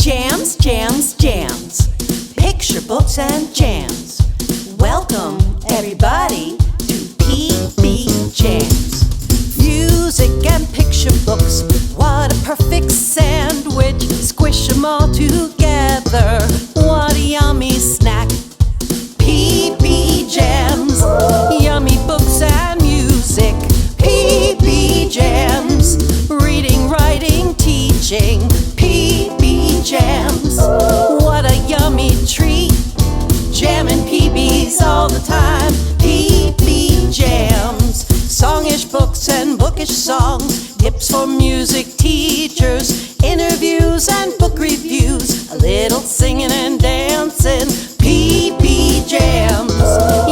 Jams, jams, jams. Picture books and jams. Welcome, everybody, to PBJamz. Music and picture books, what a perfect sandwich. Squish them all together, what a yummy snack. PBJamz, yummy books and music. PBJamz, reading, writing, teaching. PBJamz, what a yummy treat. Jamming PBs all the time. PBJamz, songish books and bookish songs. Tips for music teachers, interviews and book reviews. A little singing and dancing. PBJamz,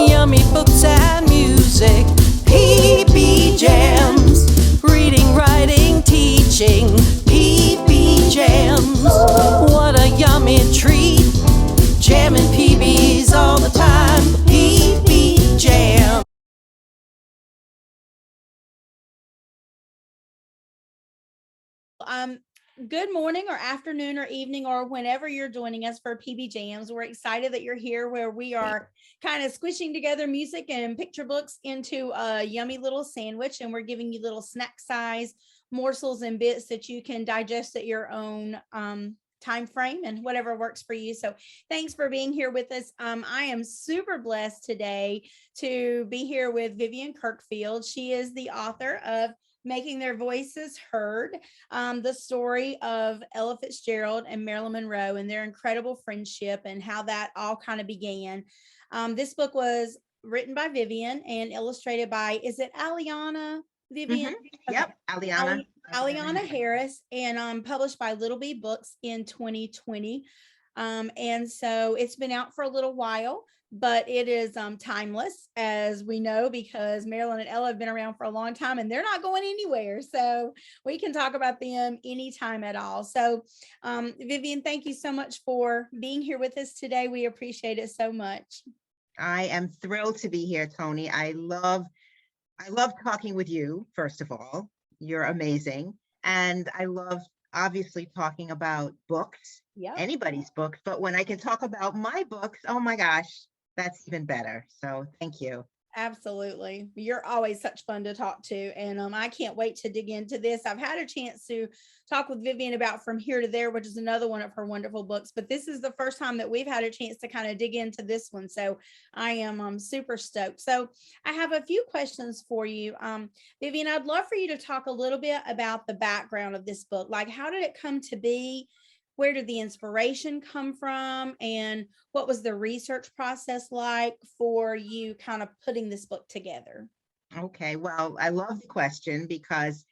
yummy books and music. PBJamz, reading, writing, teaching. PBJamz, what a yummy treat. Jamming PBs all the time. PBJamz. Good morning or afternoon or evening or whenever you're joining us for PBJamz. We're excited that you're here, where we are kind of squishing together music and picture books into a yummy little sandwich, and we're giving you little snack size morsels and bits that you can digest at your own time frame and whatever works for you. So thanks for being here with us. I am super blessed today to be here with Vivian Kirkfield. She is the author of Making Their Voices Heard, the story of Ella Fitzgerald and Marilyn Monroe and their incredible friendship and how that all kind of began. This book was written by Vivian and illustrated by, is it Aliana? Vivian? Mm-hmm. Yep, Aliana. Aliana Harris, and published by Little Bee Books in 2020. And so it's been out for a little while, but it is timeless, as we know, because Marilyn and Ella have been around for a long time and they're not going anywhere. So we can talk about them anytime at all. So Vivian, thank you so much for being here with us today. We appreciate it so much. I am thrilled to be here, Tony. I love talking with you, first of all. You're amazing. And I love obviously talking about books, anybody's books, but when I can talk about my books, oh my gosh, that's even better. So thank you. Absolutely. You're always such fun to talk to. And I can't wait to dig into this. I've had a chance to talk with Vivian about From Here to There, which is another one of her wonderful books. But this is the first time that we've had a chance to kind of dig into this one. So I am super stoked. So I have a few questions for you. Vivian, I'd love for you to talk a little bit about the background of this book. Like, how did it come to be? Where did the inspiration come from? And what was the research process like for you kind of putting this book together? Okay, well, I love the question because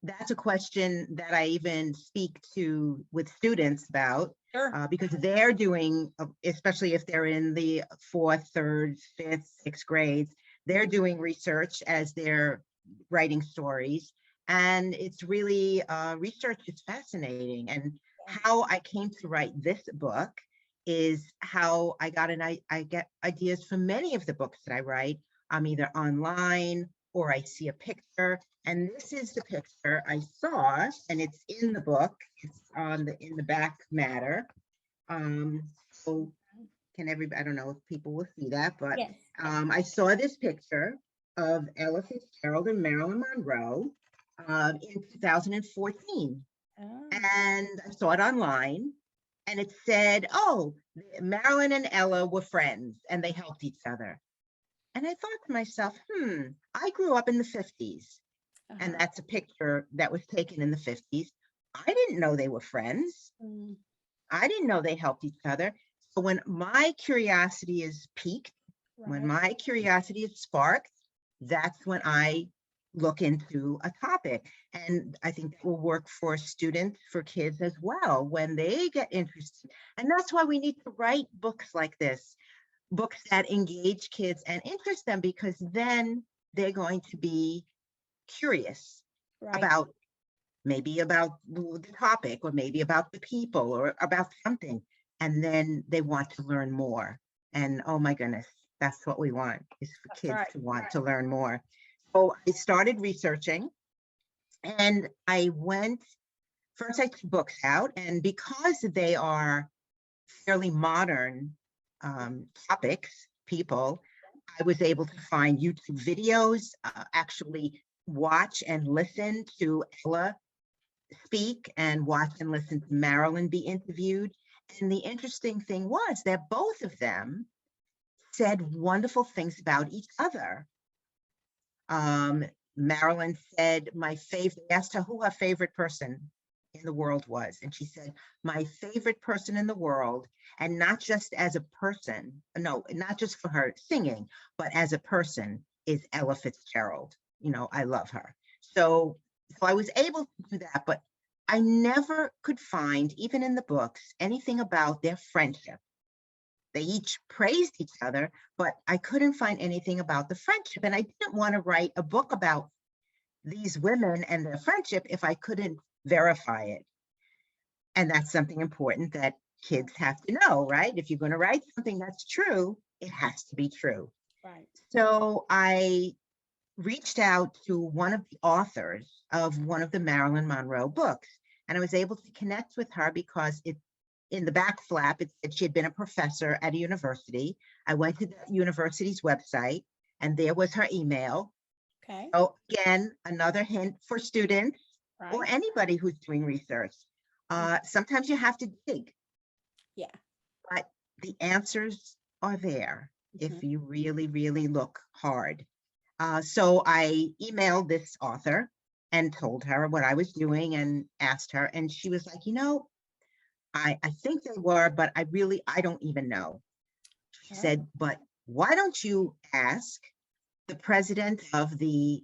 that's a question that I even speak to with students about. Sure. Because they're doing, especially if they're in the 4th, 3rd, 5th, 6th grades, they're doing research as they're writing stories. And it's really, research is fascinating. And how I came to write this book is how I get ideas from many of the books that I write. I'm either online or I see a picture, and this is the picture I saw, and it's in the book. It's in the back matter. So can everybody? I don't know if people will see that, but yes. I saw this picture of Ella Fitzgerald and Marilyn Monroe in 2014. Oh. And I saw it online, and it said, oh, Marilyn and Ella were friends and they helped each other. And I thought to myself, I grew up in the 50s. And that's a picture that was taken in the 50s. I didn't know they were friends. I didn't know they helped each other. So when my curiosity is piqued, when my curiosity is sparked, that's when I look into a topic. And I think that will work for students, for kids as well, when they get interested. And that's why we need to write books like this, books that engage kids and interest them, because then they're going to be curious about maybe about the topic, or maybe about the people, or about something. And then they want to learn more. And oh my goodness, that's what we want, is for kids to want to learn more. So I started researching, and I went first I took books out, and because they are fairly modern topics, people, I was able to find YouTube videos, actually watch and listen to Ella speak and watch and listen to Marilyn be interviewed. And the interesting thing was that both of them said wonderful things about each other. Marilyn said, they asked her who her favorite person in the world was. And she said, my favorite person in the world, and not just as a person, no, not just for her singing, but as a person, is Ella Fitzgerald. You know, I love her. So I was able to do that, but I never could find, even in the books, anything about their friendship. They each praised each other, but I couldn't find anything about the friendship. And I didn't want to write a book about these women and their friendship if I couldn't verify it. And that's something important that kids have to know, right? If you're going to write something that's true, it has to be true. Right. So I reached out to one of the authors of one of the Marilyn Monroe books, and I was able to connect with her because in the back flap, it said she had been a professor at a university. I went to the university's website, and there was her email. Okay. So again, another hint for students or Right. anybody who's doing research. Sometimes you have to dig. Yeah. But the answers are there if you really, really look hard. So I emailed this author and told her what I was doing and asked her, and she was like, I think they were, but I don't even know. She said, but why don't you ask the president of the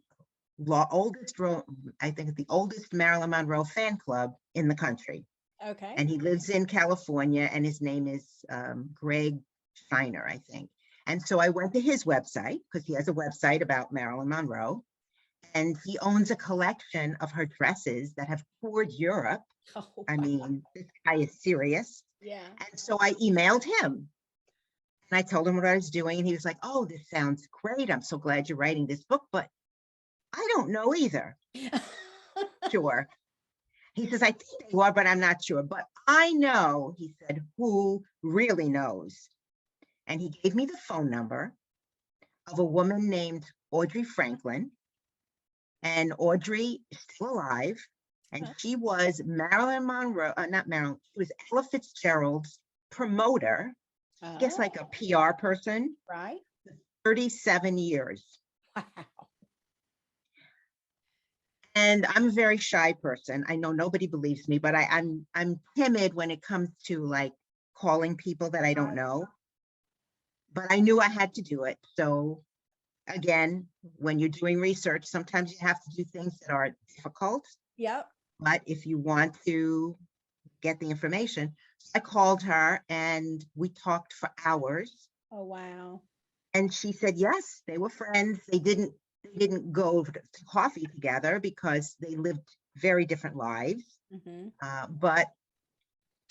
I think the oldest Marilyn Monroe fan club in the country. Okay. And he lives in California, and his name is Greg Shiner, I think. And so I went to his website because he has a website about Marilyn Monroe, and he owns a collection of her dresses that have toured Europe. Oh, I mean, this guy is serious. yeah. And so I emailed him and I told him what I was doing. And he was like, oh, this sounds great. I'm so glad you're writing this book, but I don't know either. Sure. He says, I think they are, but I'm not sure. But I know, he said, who really knows. And he gave me the phone number of a woman named Audrey Franklin. And Audrey is still alive. And she was Marilyn Monroe, not Marilyn, she was Ella Fitzgerald's promoter, I guess like a PR person, Right. 37 years. Wow. And I'm a very shy person. I know nobody believes me, but I'm timid when it comes to like calling people that I don't know. But I knew I had to do it. So again, when you're doing research, sometimes you have to do things that are difficult. Yep. But if you want to get the information, I called her and we talked for hours. Oh, wow. And she said, yes, they were friends. They didn't go to coffee together because they lived very different lives. But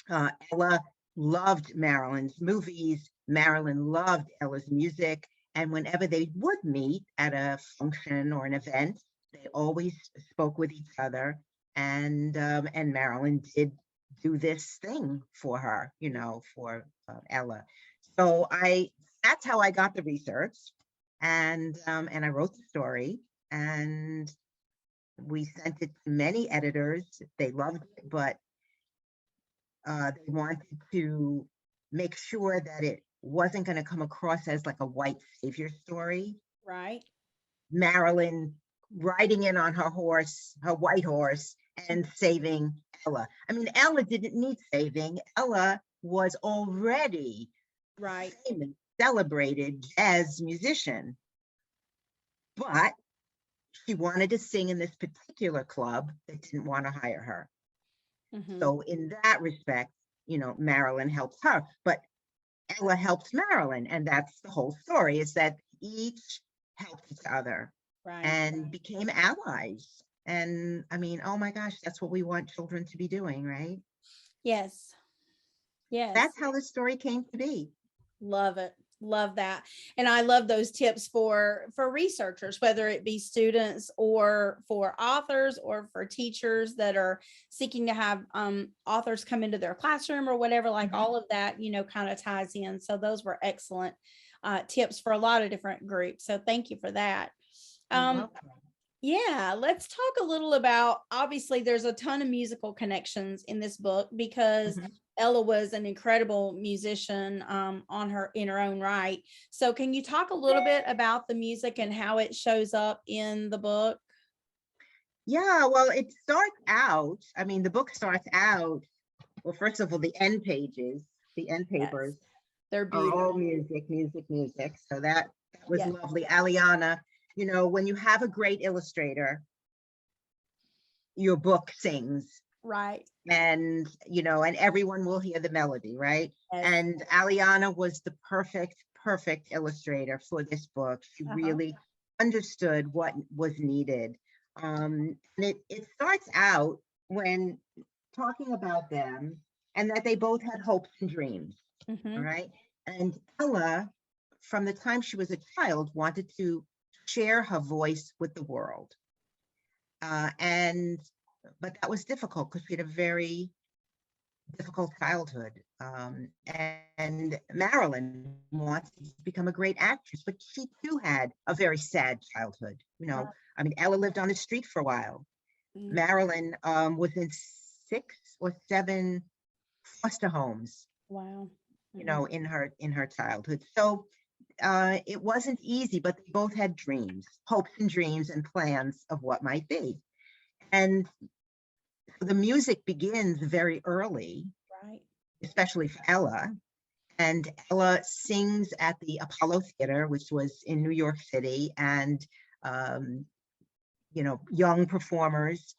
Ella loved Marilyn's movies. Marilyn loved Ella's music. And whenever they would meet at a function or an event, they always spoke with each other. And Marilyn did do this thing for her, for Ella. So that's how I got the research. And I wrote the story, and we sent it to many editors. They loved it, but they wanted to make sure that it wasn't going to come across as like a white savior story. Right. Marilyn riding in on her horse, her white horse, and saving Ella. I mean, Ella didn't need saving. Ella was already right, famous, celebrated jazz musician, but she wanted to sing in this particular club that didn't want to hire her. Mhm. So in that respect, Marilyn helps her, but Ella helps Marilyn. And that's the whole story, is that each helped each other Right. and became allies. And I mean, oh my gosh, that's what we want children to be doing, right? Yes. Yes. That's how the story came to be. Love it. Love that. And I love those tips for researchers, whether it be students or for authors or for teachers that are seeking to have authors come into their classroom or whatever, like all of that, you know, kind of ties in. So those were excellent tips for a lot of different groups. So thank you for that. You're welcome. Yeah, let's talk a little about, obviously there's a ton of musical connections in this book because Ella was an incredible musician in her own right. So can you talk a little bit about the music and how it shows up in the book? Yeah, well, it starts out, I mean, the book starts out, well, first of all, the end pages, the end papers They're are beautiful. all music, music, music. So that was Yes. lovely. Aliana, you know, when you have a great illustrator, your book sings. Right. And, you know, and everyone will hear the melody, right? Yes. And Aliana was the perfect illustrator for this book. She really understood what was needed. And it starts out when talking about them and that they both had hopes and dreams, all right? And Ella, from the time she was a child, wanted to share her voice with the world. But that was difficult because she had a very difficult childhood. And Marilyn wanted to become a great actress, but she too had a very sad childhood. You know, I mean, Ella lived on the street for a while. Marilyn was in 6 or 7 foster homes. Wow. You know, in her childhood. So it wasn't easy, but they both had dreams, hopes and dreams and plans of what might be. And the music begins very early, right? Especially for Ella. And Ella sings at the Apollo Theater, which was in New York City. And, you know, young performers,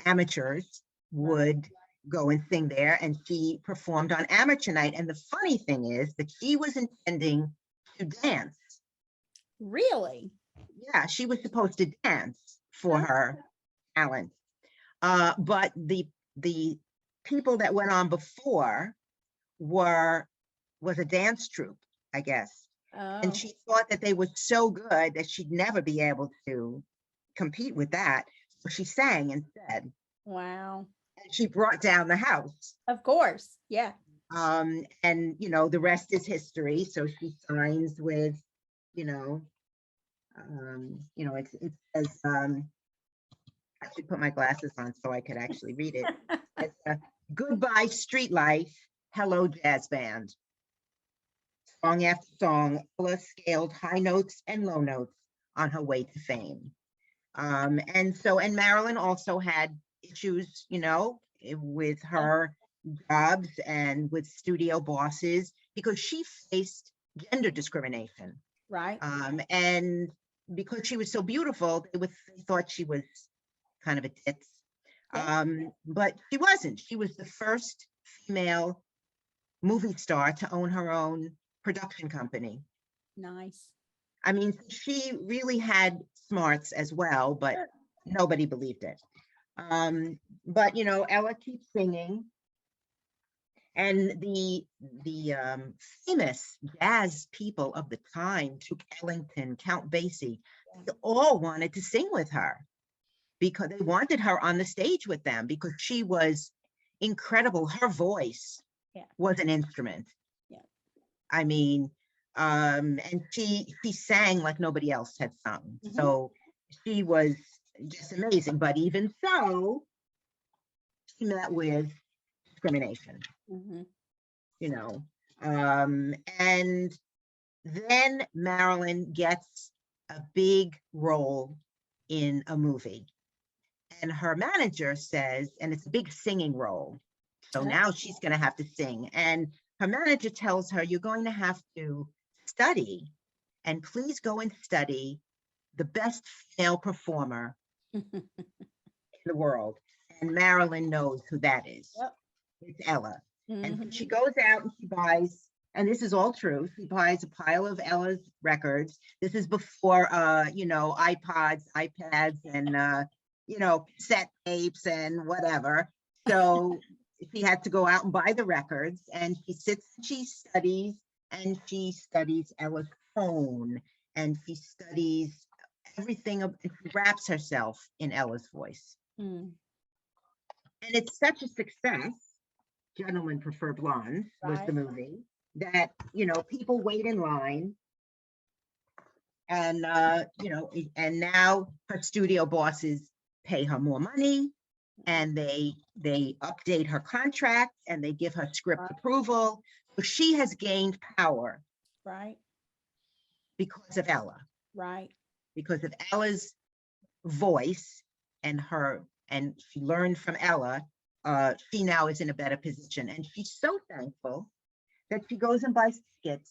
amateurs would go and sing there. And she performed on amateur night. And the funny thing is that she was intending to dance. Really? Yeah, she was supposed to dance for her talent. But the people that went on before was a dance troupe, I guess. And she thought that they were so good that she'd never be able to compete with that. So she sang instead. Wow. And she brought down the house. Of course. Yeah. And you know, the rest is history. So she signs with, you know, it says, I should put my glasses on so I could actually read it. It's goodbye street life, hello jazz band. Song after song, Ella scaled high notes and low notes on her way to fame. And Marilyn also had issues, you know, with her jobs and with studio bosses because she faced gender discrimination. Right. And because she was so beautiful, they thought she was kind of a tits. But she wasn't. She was the first female movie star to own her own production company. Nice. I mean, she really had smarts as well, but nobody believed it. But you know, Ella keeps singing, and the famous jazz people of the time, Duke Ellington, Count Basie, they all wanted to sing with her because they wanted her on the stage with them because she was incredible. Her voice was an instrument. I mean, and she sang like nobody else had sung. So she was just amazing. But even so, she met with discrimination. You know, and then Marilyn gets a big role in a movie. And her manager says, and it's a big singing role. So now she's going to have to sing. And her manager tells her, you're going to have to study, and please go and study the best female performer in the world. And Marilyn knows who that is. It's Ella. And she goes out and she buys, and this is all true, she buys a pile of Ella's records. This is before, you know, iPods, iPads, and, you know, cassette tapes and whatever. So she had to go out and buy the records, and she sits, she studies, and she studies Ella's tone, and she studies everything, and she wraps herself in Ella's voice. Mm. And it's such a success. Gentlemen Prefer Blondes was the movie that, you know, people wait in line. And, you know, and now her studio bosses pay her more money, and they update her contract, and they give her script approval. So she has gained power. Right. Because of Ella. Right. Because of Ella's voice and she learned from Ella. She now is in a better position, and she's so thankful that she goes and buys tickets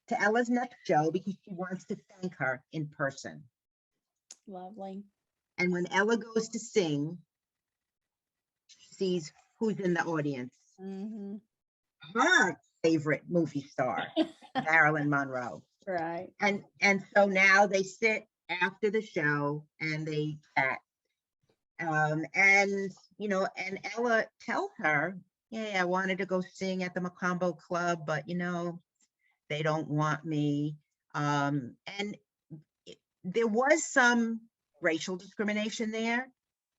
to Ella's next show because she wants to thank her in person. Lovely. And when Ella goes to sing, she sees who's in the audience. Mm-hmm. Her favorite movie star, Marilyn Monroe. Right. And so now they sit after the show and they chat. And you know, and Ella tells her, "Hey, I wanted to go sing at the Macombo Club, but you know, they don't want me." And there was some racial discrimination there,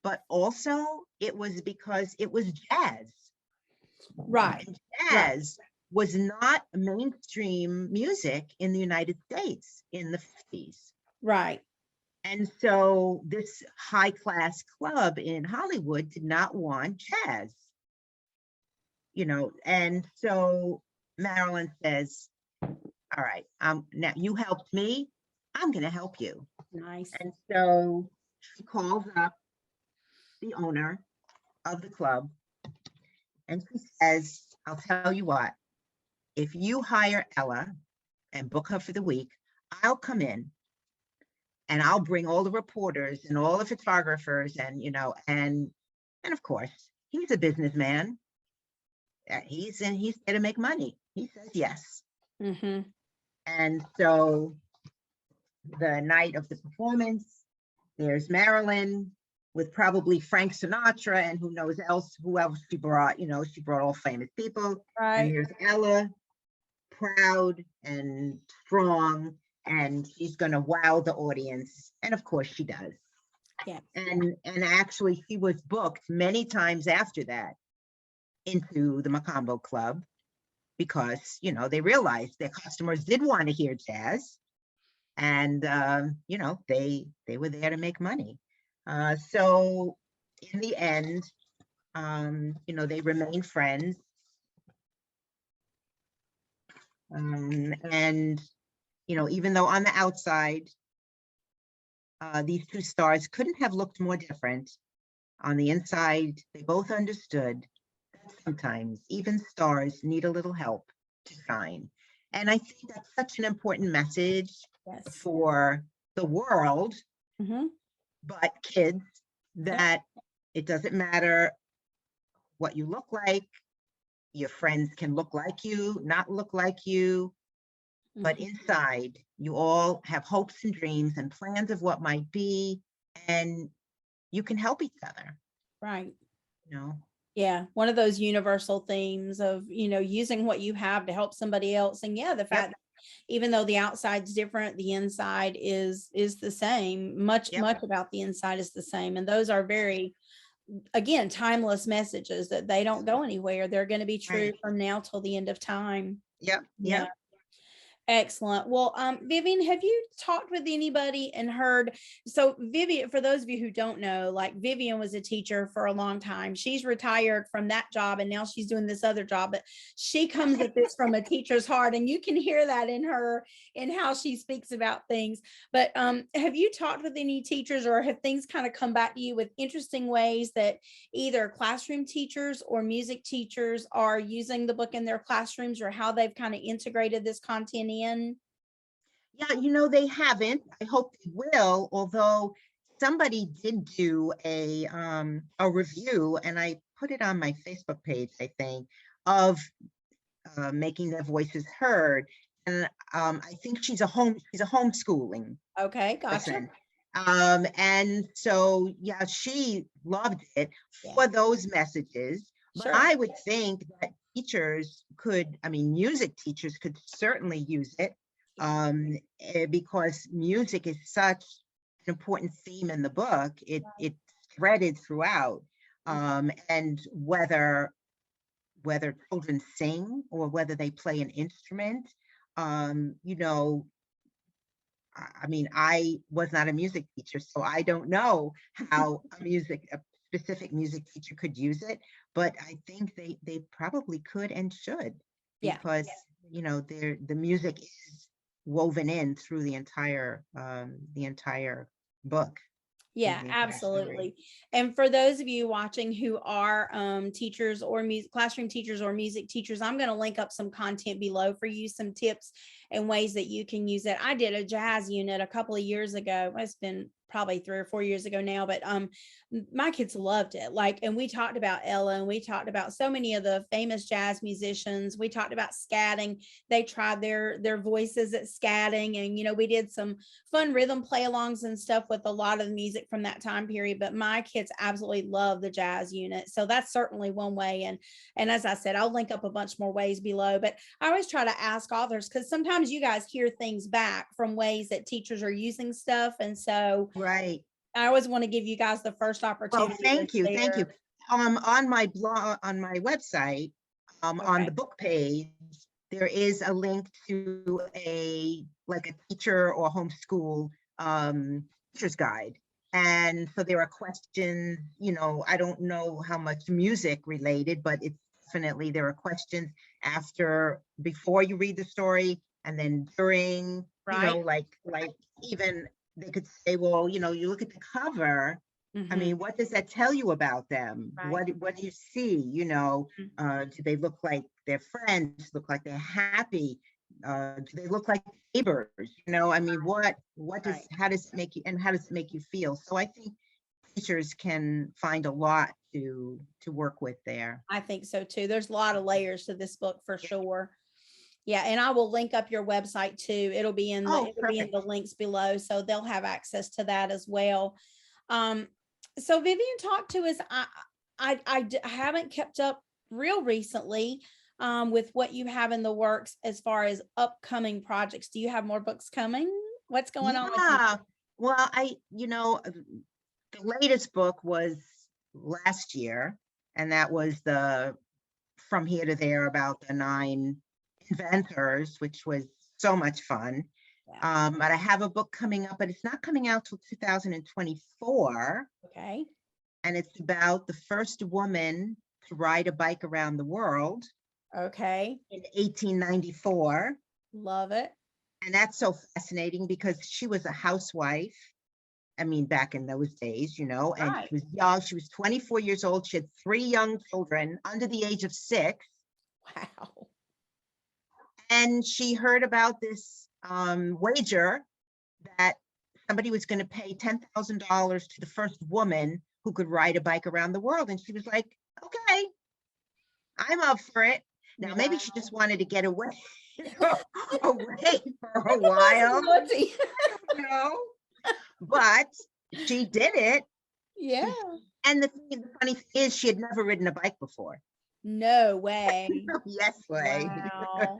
but also it was because it was jazz. Right. And jazz was not mainstream music in the United States in the 50s. Right. And so this high class club in Hollywood did not want jazz, you know. And so Marilyn says, "All right, now you helped me, I'm going to help you." Nice. And so she calls up the owner of the club and she says, "I'll tell you what, if you hire Ella and book her for the week, I'll come in and I'll bring all the reporters and all the photographers, and you know, and of course he's a businessman. He's there to make money." He says yes. Mm-hmm. And so the night of the performance, there's Marilyn with probably Frank Sinatra and who else she brought. You know, she brought all famous people. Right. And there's Ella, proud and strong, and she's going to wow the audience. And of course she does. Yeah. And actually she was booked many times after that into the Macombo Club because, you know, they realized their customers did want to hear jazz, and you know, they were there to make money. So in the end, you know, they remain friends. And you know, even though on the outside, these two stars couldn't have looked more different, on the inside, they both understood that sometimes even stars need a little help to shine. And I think that's such an important message for the world, but kids, that it doesn't matter what you look like. Your friends can look like you, not look like you, but inside you all have hopes and dreams and plans of what might be, and you can help each other. Right. You know? Yeah. One of those universal themes of, you know, using what you have to help somebody else. And yeah, the fact that even though the outside's different, the inside is the same. Much about the inside is the same. And those are very, again, timeless messages that they don't go anywhere. They're going to be true from now till the end of time. Yeah. Excellent. Well, Vivian, have you talked with anybody and heard? So Vivian, for those of you who don't know, like Vivian was a teacher for a long time. She's retired from that job and now she's doing this other job, but she comes at this from a teacher's heart, and you can hear that in her, in how she speaks about things. But have you talked with any teachers, or have things kind of come back to you with interesting ways that either classroom teachers or music teachers are using the book in their classrooms, or how they've kind of integrated this content in? Yeah, you know, they haven't. I hope they will, although somebody did do a review, and I put it on my Facebook page, I think, of making their voices heard. And I think she's a homeschooling. Okay, gotcha. Person. And so she loved it for those messages. But I would think that teachers could, I mean, music teachers could certainly use it, because music is such an important theme in the book. It's threaded throughout. And whether children sing or whether they play an instrument, you know, I mean, I was not a music teacher, so I don't know how a specific music teacher could use it, but I think they probably could and should, Yeah. because you know, the music is woven in through the entire book. Yeah, The entire story. absolutely. And for those of you watching who are teachers or classroom teachers or music teachers, I'm going to link up some content below for you, some tips and ways that you can use it. I did a jazz unit a couple of years ago. It's been probably 3 or 4 years ago now, but my kids loved it. Like, and we talked about Ella, and we talked about so many of the famous jazz musicians. We talked about scatting. They tried their voices at scatting, and you know, we did some fun rhythm play-alongs and stuff with a lot of the music from that time period. But my kids absolutely love the jazz unit, so that's certainly one way. And as I said, I'll link up a bunch more ways below. But I always try to ask authors, because sometimes you guys hear things back from ways that teachers are using stuff, and so Right. I always want to give you guys the first Well, opportunity. thank you. On my blog, on my website, on the book page, there is a link to a teacher or homeschool teacher's guide. And so there are questions, you know, I don't know how much music related, but it's definitely, there are questions before you read the story, and then during, you know, like even they could say, well, you know, you look at the cover. I mean, what does that tell you about them? What do you see? You know, do they look like they're friends? Look like they're happy? Do they look like neighbors? You know, I mean, how does it make you feel? So I think teachers can find a lot to work with there. I think so too. There's a lot of layers to this book for sure. Yeah, and I will link up your website too. It'll be in the links below, so they'll have access to that as well. So Vivian, talk to us. I haven't kept up real recently with what you have in the works as far as upcoming projects. Do you have more books coming? What's going on with you? Well, the latest book was last year, and that was the From Here to There, about the 9 inventors, which was so much fun. Yeah. But I have a book coming up, but it's not coming out till 2024. Okay. And it's about the first woman to ride a bike around the world. Okay. In 1894. Love it. And that's so fascinating because she was a housewife. I mean, back in those days, you know, and she was young. She was 24 years old. She had 3 young children under the age of 6. Wow. And she heard about this wager that somebody was going to pay $10,000 to the first woman who could ride a bike around the world. And she was like, okay, I'm up for it. Now, maybe she just wanted to get away, away for a while. No, but she did it. Yeah. And the funny thing is, she had never ridden a bike before. No way. Yes way. Wow.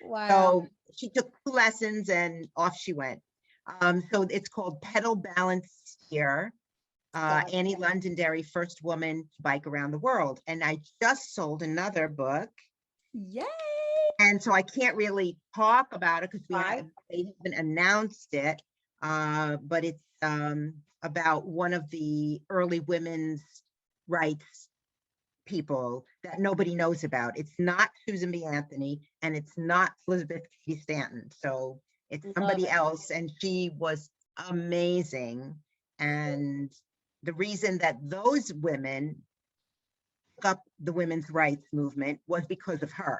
Wow. So she took 2 lessons and off she went. So it's called Pedal Balance Steer. Annie Londonderry, first woman to bike around the world. And I just sold another book. Yay. And so I can't really talk about it because they haven't announced it. But it's about one of the early women's rights people that nobody knows about. It's not Susan B. Anthony, and it's not Elizabeth Cady Stanton. So it's somebody else, and she was amazing. And the reason that those women took up the women's rights movement was because of her.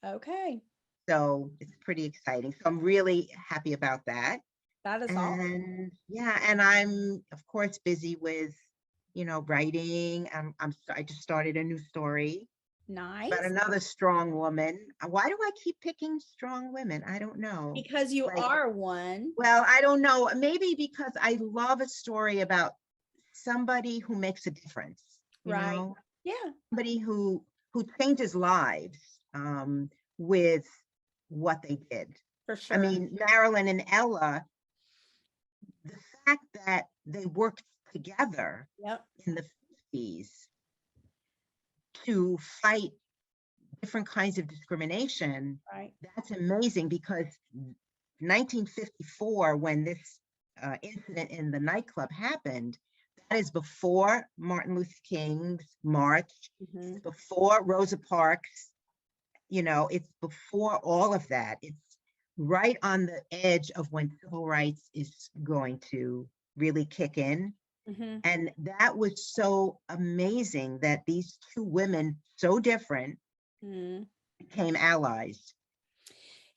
Okay. So it's pretty exciting. So I'm really happy about that. That is awesome. Yeah, and I'm of course busy with, you know, writing. I just started a new story. Nice. About another strong woman. Why do I keep picking strong women? I don't know. Because you are one. Well, I don't know. Maybe because I love a story about somebody who makes a difference. You know? Yeah. Somebody who who changes lives with what they did. For sure. I mean, Marilyn and Ella, the fact that they worked together Yep. in the 50s to fight different kinds of discrimination, Right. that's amazing, because 1954, when this incident in the nightclub happened, that is before Martin Luther King's march, Mhm. it's before Rosa Parks, you know, it's before all of that. It's right on the edge of when civil rights is going to really kick in. Mhm. And that was so amazing that these two women, so different, Mhm. became allies.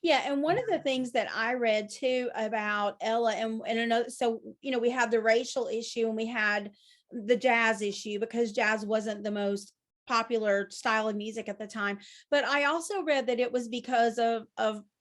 Yeah, and one of the things that I read too about Ella and another, so we had the racial issue and we had the jazz issue because jazz wasn't the most popular style of music at the time. But I also read that it was because of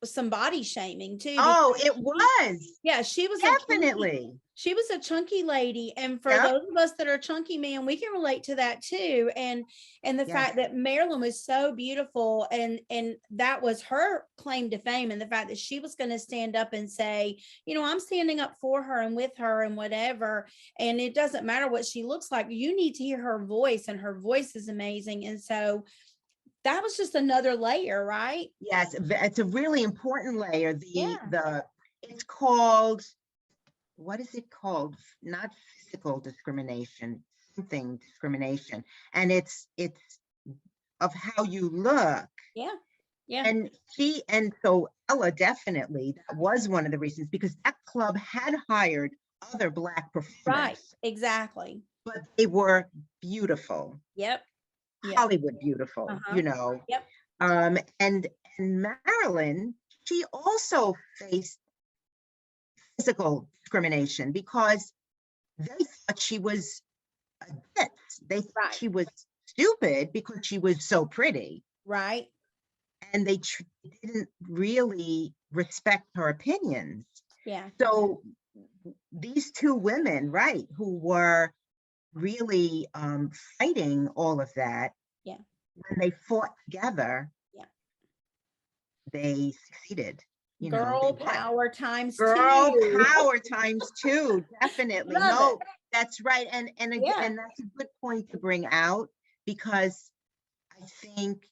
some body shaming too. Oh, Because it was yeah, she was definitely. she was a chunky lady, and for Yep. those of us that are chunky, man, we can relate to that too. And the Yes. fact that Marilyn was so beautiful, and that was her claim to fame, and the fact that she was going to stand up and say, I'm standing up for her and with her and whatever, and it doesn't matter what she looks like. You need to hear her voice, and her voice is amazing. And so that was just another layer, right? Yes, it's a really important layer. Yeah. It's called, what is it called? Not physical discrimination, something discrimination. And it's of how you look. Yeah. Yeah. And so Ella, definitely, that was one of the reasons, because that club had hired other Black performers. Right. Exactly. But they were beautiful. Yep. Yep. Hollywood beautiful, Uh-huh. Yep. And Marilyn, she also faced physical discrimination because they thought she was a ditz. They thought Right. she was stupid because she was so pretty. Right. And they didn't really respect her opinions. Yeah. So these two women, right, who were really fighting all of that, Yeah. when they fought together, Yeah. they succeeded. Girl They won. power times Girl two. power times two, definitely. Love No, it. that's right. And again, Yeah. and that's a good point to bring out, because I think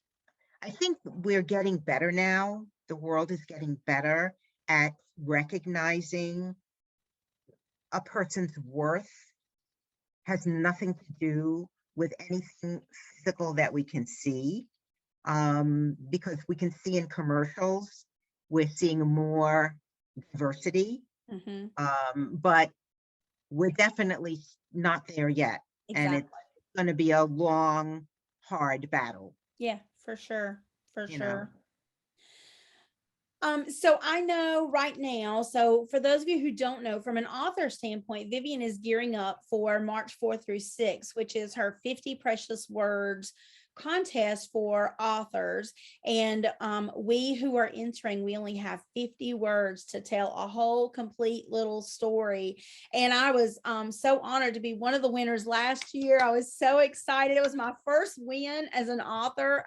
we're getting better now. The world is getting better at recognizing a person's worth has nothing to do with anything physical that we can see. Because we can see in commercials, we're seeing more diversity, but we're definitely not there yet. Exactly. And it's going to be a long, hard battle. Yeah, for sure. For You know. sure. So I know right now, so for those of you who don't know, from an author standpoint, Vivian is gearing up for March 4th through 6th, which is her 50 Precious Words contest for authors. And we who are entering, we only have 50 words to tell a whole complete little story. And I was so honored to be one of the winners last year. I was so excited. It was my first win as an author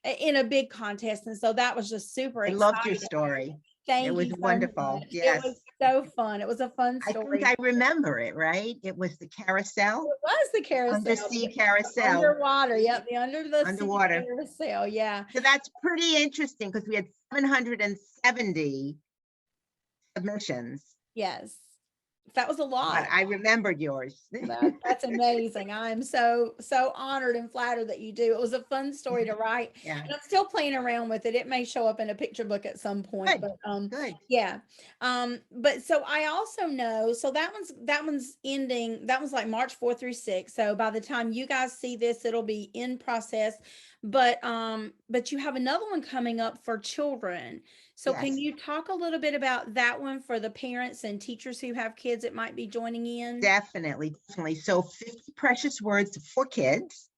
in a big contest. And so that was just super exciting. I loved your story. Thank you. It was wonderful. So yes. It was so fun. It was a fun story. I think I remember it, right? It was the carousel. It was the carousel. Undersea carousel. Underwater. Yep. The underwater sea carousel. Yeah. So that's pretty interesting, because we had 770 submissions. Yes. That was a lot. But I remembered yours. That's amazing. I'm so honored and flattered that you do. It was a fun story to write. Yeah. And I'm still playing around with it. It may show up in a picture book at some point. Good. But Good. yeah. But so I also know, so that one's ending. That was like March 4th through 6th. So by the time you guys see this, it'll be in process. But you have another one coming up for children. So Yes. Can you talk a little bit about that one for the parents and teachers who have kids that might be joining in? Definitely. So 50 Precious Words for Kids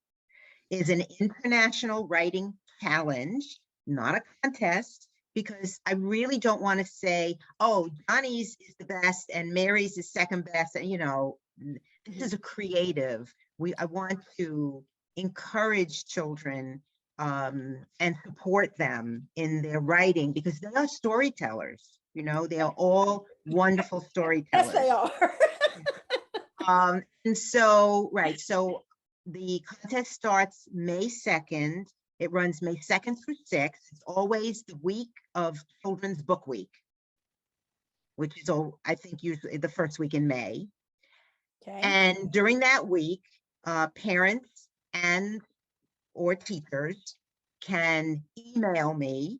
is an international writing challenge, not a contest, because I really don't want to say, oh, Johnny's is the best and Mary's is second best. This is a creative. I want to encourage children and support them in their writing because they are storytellers. You know, they are all wonderful Yes, storytellers. they are. And so, right, so the contest starts May 2nd. It runs May 2nd through 6th. It's always the week of Children's Book Week, which is, I think, usually the first week in May. Okay. And during that week, parents and or teachers can email me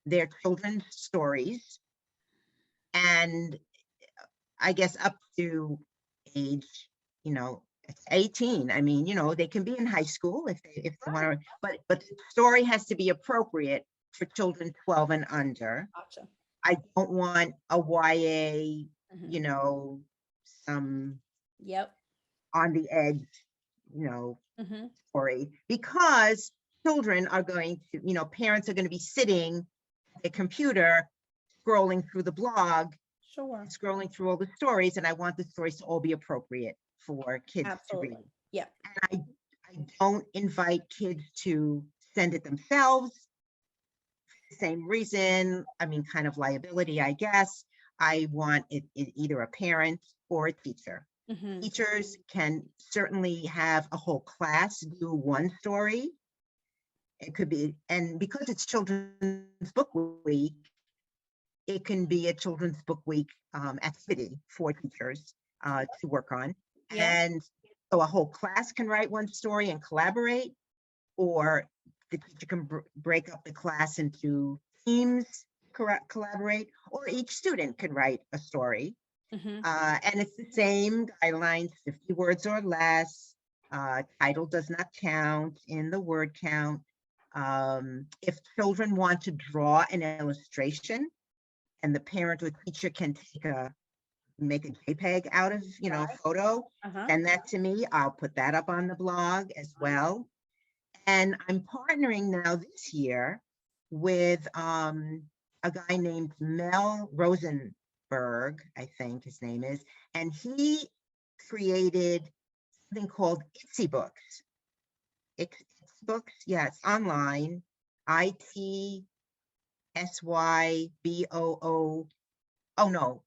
their children's stories, and I guess up to age, 18. I mean, they can be in high school if they want to, but the story has to be appropriate for children 12 and under. Gotcha. I don't want a YA, Mhm. some Yep. on the edge, Mhm. story, because children are going to, parents are going to be sitting at a computer scrolling through the blog, Sure. scrolling through all the stories, and I want the stories to all be appropriate for kids to read. Absolutely. Yep. And I don't invite kids to send it themselves. Same reason, I mean, kind of liability, I guess. I want it either a parent or a teacher. Mhm. Teachers can certainly have a whole class do one story. It could be, and because it's Children's Book Week, it can be a Children's Book Week activity for teachers to work on. Yeah. And so a whole class can write one story and collaborate, or the teacher can break up the class into teams, collaborate, or each student can write a story. Mhm. And it's the same guidelines, 50 words or less. Title does not count in the word count. If children want to draw an illustration, and the parent or teacher can make a JPEG out of, Right. photo, Uh-huh. send that to me. I'll put that up on the blog as well. And I'm partnering now this year with a guy named Mel Rosenberg, I think his name is, and he created something called Itsy Books. Itsy Books, yeah, it's online. ITSYBOO. Oh no,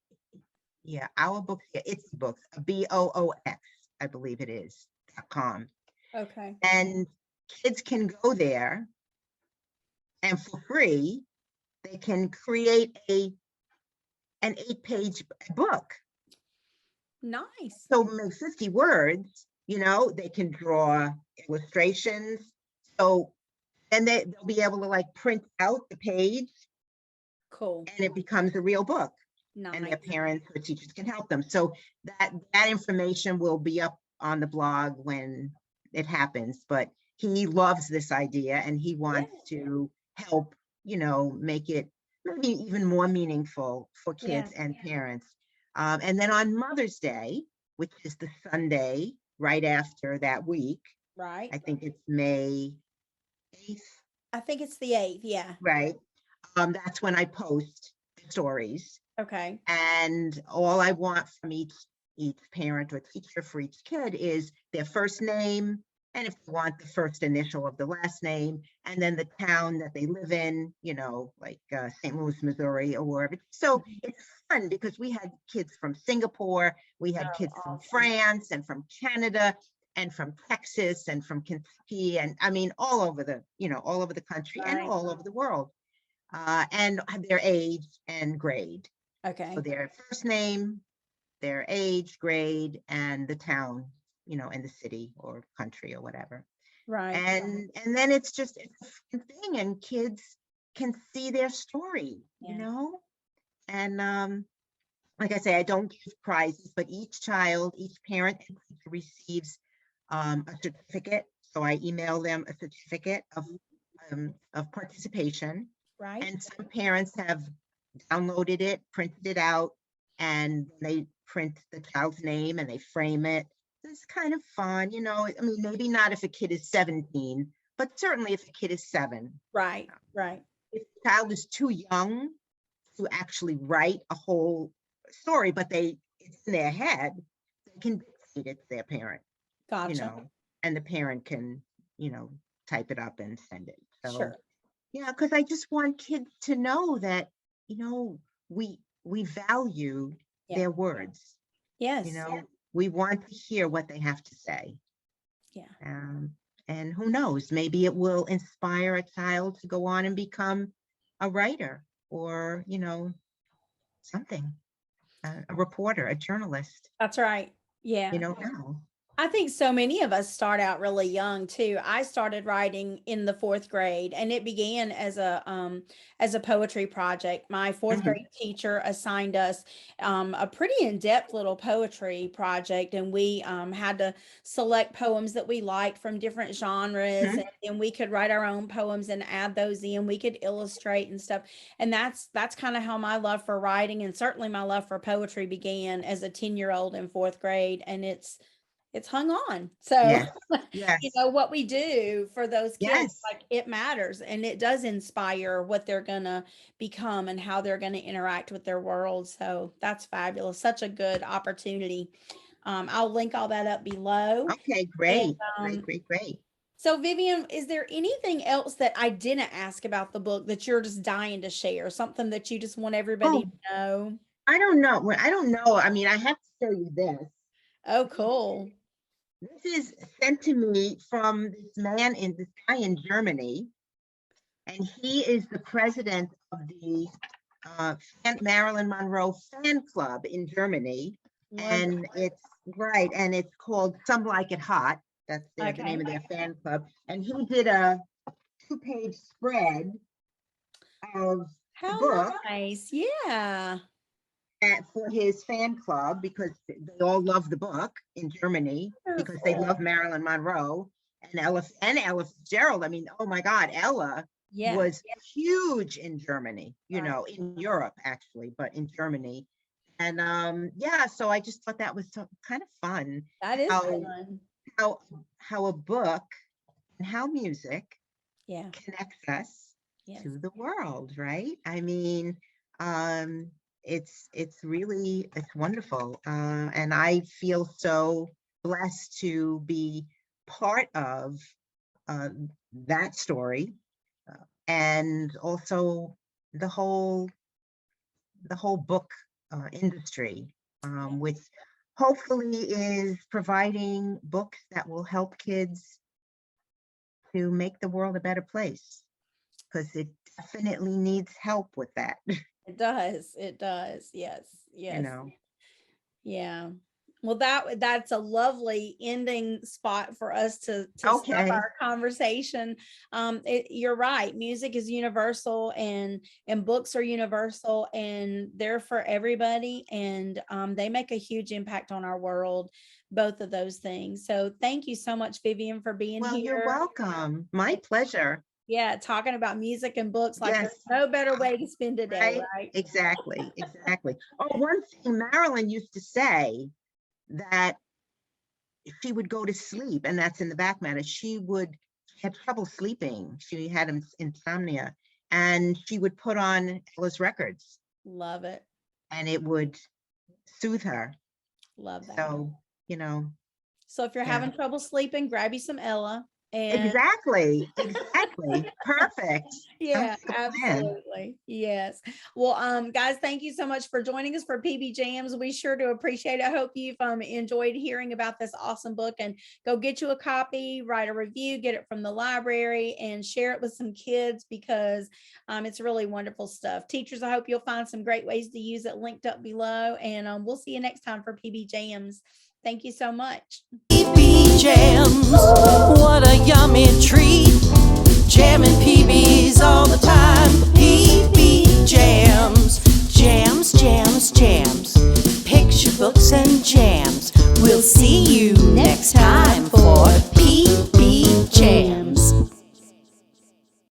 yeah, our books, yeah, Itsy Books, BOOX, I believe it is .com. Okay. And kids can go there, and for free, they can create an 8-page book. Nice. So 50 words, they can draw illustrations. So, and they'll be able to like print out the page, Cool. and it becomes a real book. Nice. And their parents or teachers can help them. So that information will be up on the blog when it happens. But he loves this idea, and he wants to help, make it maybe even more meaningful for kids and parents. And then on Mother's Day, which is the Sunday right after that week, Right. I think it's May 8th. I think it's the 8th. Yeah. Right. That's when I post the stories. Okay. And all I want from each parent or teacher for each kid is their first name, and if they want, the first initial of the last name, and then the town that they live in, like St. Louis, Missouri, or wherever. So it's fun because we had kids from Singapore, we had kids from France and from Canada and from Texas and from Kentucky, and I mean all over the country and all over the world, and their age and grade. Okay. So their first name, their age, grade, and the town, and the city or country or whatever. Right. And then it's a fun thing, and kids can see their story, And like I say, I don't give prizes, but each child, each parent and teacher receives a certificate. So I email them a certificate of participation. Right. And some parents have downloaded it, printed it out, and they print the child's name and they frame it. It's kind of fun, I mean, maybe not if a kid is 17, but certainly if a kid is 7. Right. Right. If the child is too young to actually write a whole story, but it's in their head, they can dictate it to their parent. Gotcha. And the parent can, type it up and send it. So Sure. yeah, because I just want kids to know that, we value Yeah. their words. Yes. We want to hear what they have to say. Yeah. And who knows, maybe it will inspire a child to go on and become a writer or, something, a reporter, a journalist. That's right. Yeah. You don't know. I think so many of us start out really young too. I started writing in the 4th grade, and it began as a poetry project. My 4th Mhm. grade teacher assigned us a pretty in-depth little poetry project, and we had to select poems that we liked from different genres, Mhm. and we could write our own poems and add those in. We could illustrate and stuff, and that's kind of how my love for writing and certainly my love for poetry began as a 10-year-old in 4th grade, and it's hung on. So, Yes. Yes. what we do for those kids, Yes. like, it matters, and it does inspire what they're gonna become and how they're gonna interact with their world. So that's fabulous. Such a good opportunity. I'll link all that up below. Okay, And, great. Great. so Vivian, is there anything else that I didn't ask about the book that you're just dying to share? Something that you just want everybody Oh, to know? I don't know. I don't know. I mean, I have to show you this. Oh, cool. This is sent to me from this guy in Germany, and he is the president of the Marilyn Monroe fan club in Germany. And it's right, and it's called Some Like It Hot. That's the name of their fan club. And he did a 2-page spread of the How book nice. Yeah. for his fan club, because they all love the book in Germany because they love Marilyn Monroe and Ella Fitzgerald. I mean, oh my God, Ella Yeah. was huge in Germany, in Europe actually, but in Germany. And yeah, so I just thought that was kind of fun. That is how, fun. how a book and how music Yeah. connects us Yes. to the world, right? I mean, it's wonderful, and I feel so blessed to be part of that story, and also the whole book industry, which hopefully is providing books that will help kids to make the world a better place, because it definitely needs help with that. It does. It does. Yes. Yes. Yeah. Well, that's a lovely ending spot for us to stop Okay. our conversation. You're right. Music is universal, and books are universal, and they're for everybody, and they make a huge impact on our world. Both of those things. So thank you so much, Vivian, for being Well, here. you're welcome. My pleasure. Yeah, talking about music and books, like Yes. there's no better way to spend a day, right? Exactly. Oh, one thing Marilyn used to say, that she would go to sleep, and that's in the back matter. She had trouble sleeping. She had insomnia, and she would put on Ella's records. Love it. And it would soothe her. Love that. So, So if you're having trouble sleeping, grab you some Ella. And Exactly. Perfect. yeah, absolutely. Yes. Well, guys, thank you so much for joining us for PBJamz. We sure do appreciate it. I hope you've enjoyed hearing about this awesome book, and go get you a copy, write a review, get it from the library, and share it with some kids, because it's really wonderful stuff. Teachers, I hope you'll find some great ways to use it linked up below, and we'll see you next time for PBJamz. Thank you so much. PBJamz, what a yummy treat.